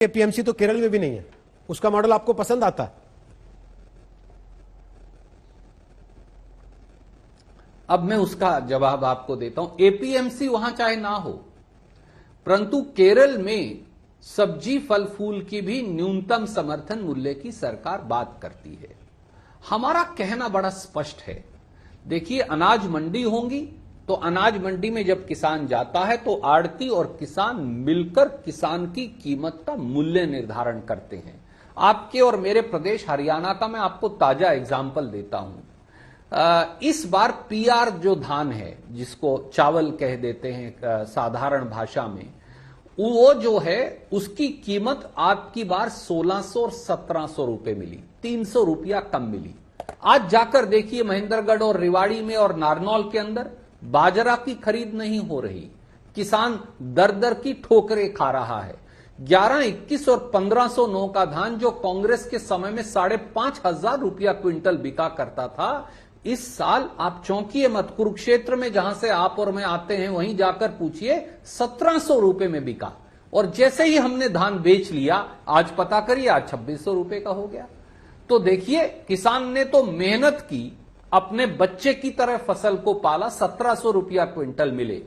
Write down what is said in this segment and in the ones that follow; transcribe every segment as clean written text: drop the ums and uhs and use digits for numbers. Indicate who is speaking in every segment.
Speaker 1: APMC तो केरल में भी नहीं है, उसका मॉडल आपको पसंद आता है?
Speaker 2: अब मैं उसका जवाब आपको देता हूं। एपीएमसी वहां चाहे ना हो, परंतु केरल में सब्जी फल फूल की भी न्यूनतम समर्थन मूल्य की सरकार बात करती है। हमारा कहना बड़ा स्पष्ट है। देखिए, अनाज मंडी होंगी तो अनाज मंडी में जब किसान जाता है तो आड़ती और किसान मिलकर किसान की कीमत का मूल्य निर्धारण करते हैं। आपके और मेरे प्रदेश हरियाणा का मैं आपको ताजा एग्जाम्पल देता हूं। इस बार पीआर जो धान है, जिसको चावल कह देते हैं साधारण भाषा में, वो जो है उसकी कीमत आपकी बार 1600 और 1700 रुपए मिली, 300 रुपया कम मिली। आज जाकर देखिए महेंद्रगढ़ और रेवाड़ी में और नारनौल के अंदर बाजरा की खरीद नहीं हो रही। किसान दर दर की ठोकरें खा रहा है। 11, 21 और 1509 का धान जो कांग्रेस के समय में 5,500 रुपया क्विंटल बिका करता था, इस साल आप चौंकिए मत, कुरुक्षेत्र में जहां से आप और मैं आते हैं वहीं जाकर पूछिए 1700 रुपए में बिका। और जैसे ही हमने धान बेच लिया, आज पता करिए, आज 2600 रुपए का हो गया। तो देखिए, किसान ने तो मेहनत की, अपने बच्चे की तरह फसल को पाला, 1700 रुपया क्विंटल मिले,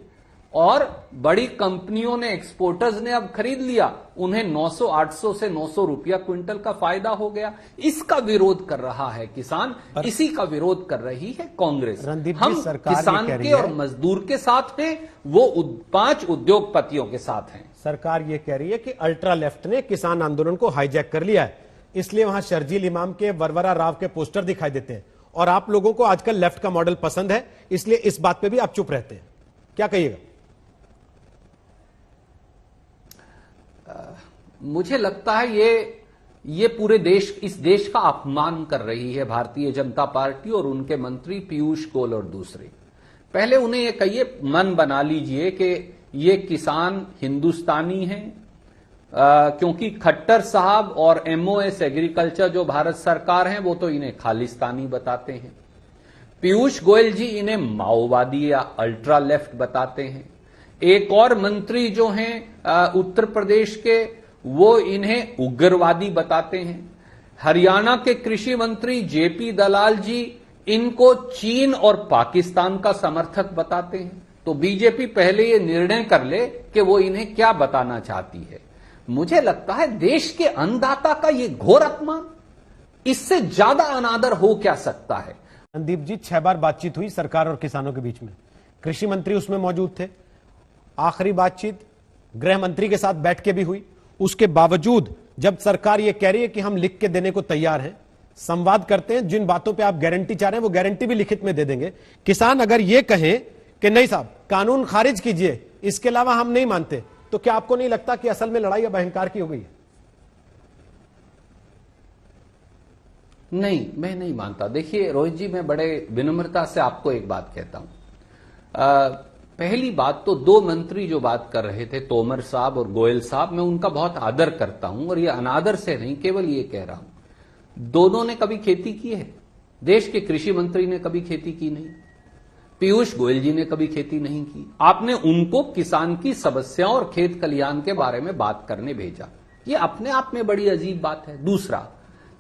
Speaker 2: और बड़ी कंपनियों ने, एक्सपोर्टर्स ने अब खरीद लिया, उन्हें 900, 800 से 900 रुपया क्विंटल का फायदा हो गया। इसका विरोध कर रहा है किसान, इसी का विरोध कर रही है कांग्रेस। हम किसान के और मजदूर के साथ हैं, वो 5 उद्योगपतियों के साथ हैं।
Speaker 1: सरकार ये कह रही है कि अल्ट्रा लेफ्ट ने किसान आंदोलन को हाईजैक कर लिया है, इसलिए वहां शर्जील इमाम के, वरवरा राव के पोस्टर दिखाई देते हैं, और आप लोगों को आजकल लेफ्ट का मॉडल पसंद है, इसलिए इस बात पे भी आप चुप रहते हैं। क्या कहिएगा?
Speaker 2: मुझे लगता है ये पूरे देश, इस देश का अपमान कर रही है भारतीय जनता पार्टी और उनके मंत्री पीयूष गोयल और दूसरे। पहले उन्हें ये कहिए, मन बना लीजिए कि ये किसान हिंदुस्तानी हैं, क्योंकि खट्टर साहब और एमओएस एग्रीकल्चर जो भारत सरकार है वो तो इन्हें खालिस्तानी बताते हैं। पीयूष गोयल जी इन्हें माओवादी या अल्ट्रा लेफ्ट बताते हैं। एक और मंत्री जो हैं उत्तर प्रदेश के, वो इन्हें उग्रवादी बताते हैं। हरियाणा के कृषि मंत्री जेपी दलाल जी इनको चीन और पाकिस्तान का समर्थक बताते हैं। तो बीजेपी पहले ये निर्णय कर ले कि वो इन्हें क्या बताना चाहती है। मुझे लगता है देश के अन्नदाता का ये घोर अपमान, इससे ज्यादा अनादर हो क्या सकता है।
Speaker 1: संदीप जी, 6 बार बातचीत हुई सरकार और किसानों के बीच में, कृषि मंत्री उसमें मौजूद थे। आखिरी बातचीत गृह मंत्री के साथ बैठ के भी हुई। उसके बावजूद जब सरकार ये कह रही है कि हम लिख के देने को तैयार हैं, संवाद करते हैं, जिन बातों पे आप गारंटी चाह रहे हैं वो गारंटी भी लिखित में दे देंगे। किसान अगर ये कहें कि नहीं साहब कानून खारिज कीजिए, इसके अलावा हम नहीं मानते, तो क्या आपको नहीं लगता कि असल में लड़ाई अब अहंकार की हो गई है?
Speaker 2: नहीं, मैं नहीं मानता। देखिए रोहित जी, मैं बड़े विनम्रता से आपको एक बात कहता हूं। पहली बात तो 2 मंत्री जो बात कर रहे थे, तोमर साहब और गोयल साहब, मैं उनका बहुत आदर करता हूं, और ये अनादर से नहीं, केवल ये कह रहा हूं, दोनों ने कभी खेती की है? देश के कृषि मंत्री ने कभी खेती की नहीं, पीयूष गोयल जी ने कभी खेती नहीं की। आपने उनको किसान की समस्याओं और खेत कल्याण के बारे में बात करने भेजा, ये अपने आप में बड़ी अजीब बात है। दूसरा,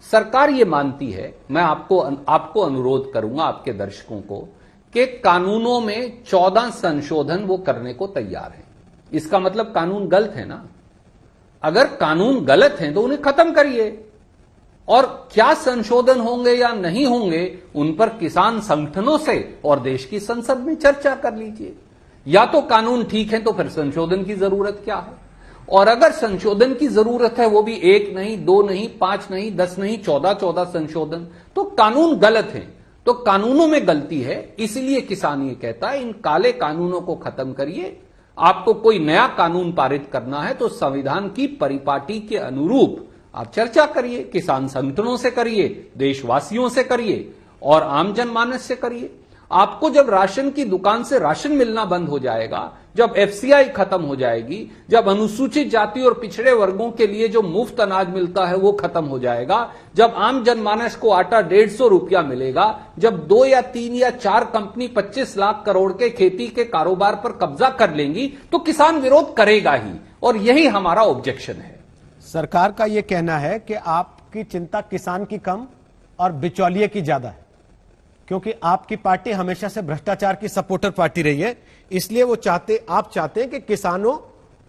Speaker 2: सरकार ये मानती है, मैं आपको अनुरोध करूंगा, आपके दर्शकों को, कि कानूनों में 14 संशोधन वो करने को तैयार है। इसका मतलब कानून गलत है ना? अगर कानून गलत है तो उन्हें खत्म करिए, और क्या संशोधन होंगे या नहीं होंगे उन पर किसान संगठनों से और देश की संसद में चर्चा कर लीजिए। या तो कानून ठीक है तो फिर संशोधन की जरूरत क्या है? और अगर संशोधन की जरूरत है, वो भी 1 नहीं, 2 नहीं, 5 नहीं, 10 नहीं, 14 संशोधन, तो कानून गलत है, तो कानूनों में गलती है। इसलिए किसान ये कहता है, इन काले कानूनों को खत्म करिए। आपको कोई नया कानून पारित करना है तो संविधान की परिपाटी के अनुरूप आप चर्चा करिए, किसान संगठनों से करिए, देशवासियों से करिए, और आम जनमानस से करिए। आपको जब राशन की दुकान से राशन मिलना बंद हो जाएगा, जब एफसीआई खत्म हो जाएगी, जब अनुसूचित जाति और पिछड़े वर्गों के लिए जो मुफ्त अनाज मिलता है वो खत्म हो जाएगा, जब आम जनमानस को आटा 150 रुपया मिलेगा, जब 2 या 3 या 4 कंपनी 25 लाख करोड़ के खेती के कारोबार पर कब्जा कर लेंगी, तो किसान विरोध करेगा ही, और यही हमारा ऑब्जेक्शन है।
Speaker 1: सरकार का यह कहना है कि आपकी चिंता किसान की कम और बिचौलिए की ज्यादा है, क्योंकि आपकी पार्टी हमेशा से भ्रष्टाचार की सपोर्टर पार्टी रही है, इसलिए आप चाहते हैं कि किसानों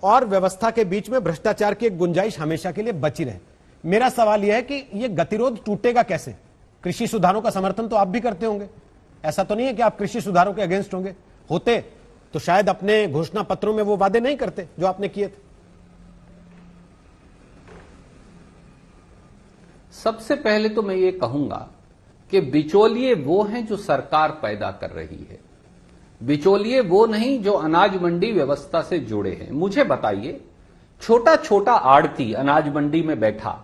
Speaker 1: और व्यवस्था के बीच में भ्रष्टाचार की एक गुंजाइश हमेशा के लिए बची रहे। मेरा सवाल यह है कि यह गतिरोध टूटेगा कैसे? कृषि सुधारों का समर्थन तो आप भी करते होंगे, ऐसा तो नहीं है कि आप कृषि सुधारों के अगेंस्ट होंगे, होते तो शायद अपने घोषणा पत्रों में वो वादे नहीं करते जो आपने किए थे।
Speaker 2: सबसे पहले तो मैं ये कहूंगा कि बिचौलिए वो हैं जो सरकार पैदा कर रही है, बिचौलिए वो नहीं जो अनाज मंडी व्यवस्था से जुड़े हैं। मुझे बताइए, छोटा छोटा आड़ती अनाज मंडी में बैठा,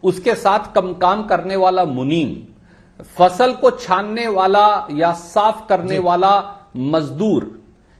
Speaker 2: उसके साथ काम करने वाला मुनीम, फसल को छानने वाला या साफ करने वाला मजदूर,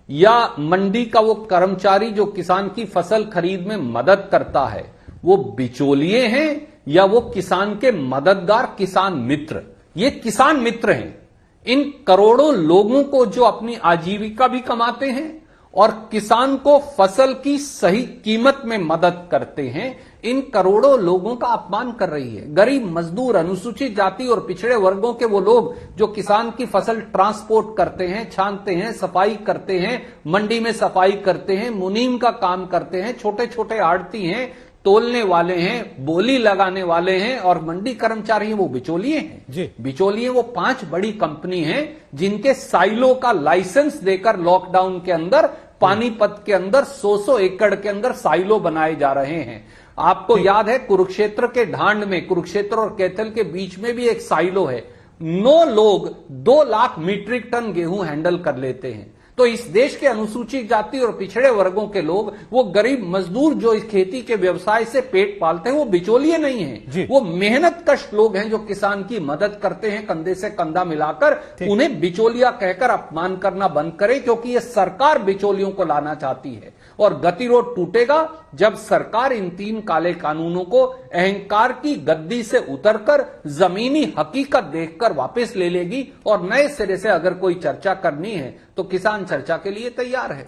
Speaker 2: या मंडी का वो कर्मचारी जो किसान की फसल खरीद में मदद करता है, वो बिचौलिए हैं या वो किसान के मददगार किसान मित्र? ये किसान मित्र हैं। इन करोड़ों लोगों को जो अपनी आजीविका भी कमाते हैं और किसान को फसल की सही कीमत में मदद करते हैं, इन करोड़ों लोगों का अपमान कर रही है। गरीब मजदूर, अनुसूचित जाति और पिछड़े वर्गों के वो लोग जो किसान की फसल ट्रांसपोर्ट करते हैं, छानते हैं, सफाई करते हैं, मंडी में सफाई करते हैं, मुनीम का काम करते हैं, छोटे छोटे आड़ती हैं, तोलने वाले हैं, बोली लगाने वाले हैं और मंडी कर्मचारी हैं, वो बिचौलिए हैं
Speaker 1: जी।
Speaker 2: बिचौलिए वो 5 बड़ी कंपनी हैं जिनके साइलो का लाइसेंस देकर लॉकडाउन के अंदर पानीपत के अंदर 100 एकड़ के अंदर साइलो बनाए जा रहे हैं। आपको याद है, कुरुक्षेत्र के ढांड में, कुरुक्षेत्र और कैथल के बीच में भी एक साइलो है। 9 लोग 2 लाख मीट्रिक टन गेहूं हैंडल कर लेते हैं। तो इस देश के अनुसूचित जाति और पिछड़े वर्गों के लोग, वो गरीब मजदूर जो इस खेती के व्यवसाय से पेट पालते हैं, वो बिचौलिए नहीं हैं, वो मेहनत कश लोग हैं जो किसान की मदद करते हैं कंधे से कंधा मिलाकर। उन्हें बिचौलिया कहकर अपमान करना बंद करें, क्योंकि ये सरकार बिचौलियों को लाना चाहती है। और गतिरोध टूटेगा जब सरकार इन 3 काले कानूनों को अहंकार की गद्दी से उतरकर जमीनी हकीकत देखकर वापस ले लेगी। और नए सिरे से अगर कोई चर्चा करनी है तो किसान चर्चा के लिए तैयार है।